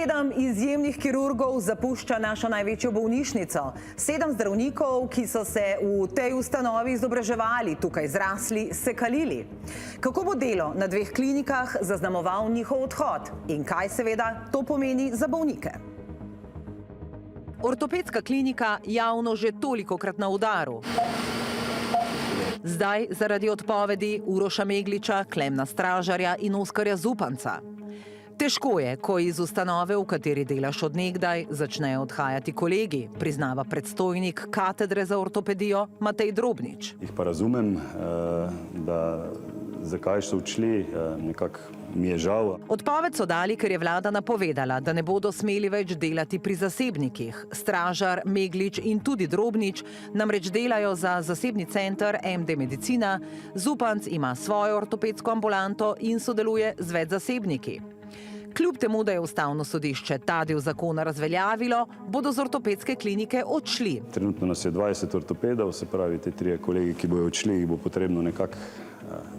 7 izjemnih kirurgov zapušča našo največjo bolnišnico. 7 zdravnikov, ki so se v tej ustanovi izobraževali, tukaj zrasli, se kalili. Kako bo delo na 2 klinikah zaznamoval njihov odhod in kaj seveda to pomeni za bolnike? Ortopedska klinika javno že tolikokrat na udaru. Zdaj zaradi odpovedi Uroša Megliča, Klemna Stražarja in Oskarja Zupanca. Težko je, ko iz ustanove, v kateri delaš od nekdaj, začnejo odhajati kolegi, priznava predstojnik katedre za ortopedijo Matej Drobnič. Jih pa razumem, da zakaj so odšli, nekako mi je žal. Odpoved so dali, ker je vlada napovedala, da ne bodo smeli več delati pri zasebnikih. Stražar, Meglič in tudi Drobnič namreč delajo za zasebni center MD Medicina, Zupanc ima svojo ortopedsko ambulanto in sodeluje z več zasebniki. Kljub temu, da je ustavno sodišče ta del zakona razveljavilo, bodo z ortopedske klinike odšli. Trenutno nas je 20 ortopedov, se pravi, te 3 kolegi, ki bojo odšli, jih bo potrebno nekako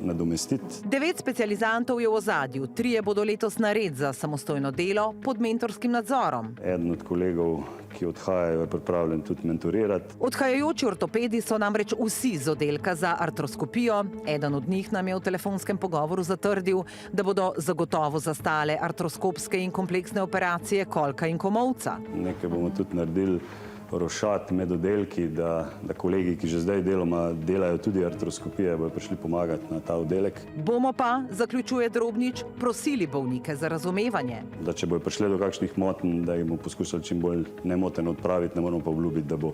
nadomestiti. 9 specializantov je v ozadju, 3 bodo letos nared za samostojno delo pod mentorskim nadzorom. Eden od kolegov, ki odhajajo, je pripravljen tudi mentorirati. Odhajajoči ortopedi so namreč vsi z oddelka za artroskopijo. Eden od njih nam je v telefonskem pogovoru zatrdil, da bodo zagotovo zastale artroskopske in kompleksne operacije kolka in komolca. Nekaj bomo tudi naredili rošat med oddelki, da kolegi, ki že zdaj deloma delajo tudi artroskopije, bodo prišli pomagati na ta oddelek. Bomo pa, zaključuje Drobnič, prosili bolnike za razumevanje. Da če bojo prišli do kakšnih motenj, da jih bomo poskušali čim bolj nemoteno odpraviti, ne moramo pa obljubiti, da bo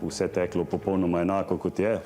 vse teklo popolnoma enako, kot je.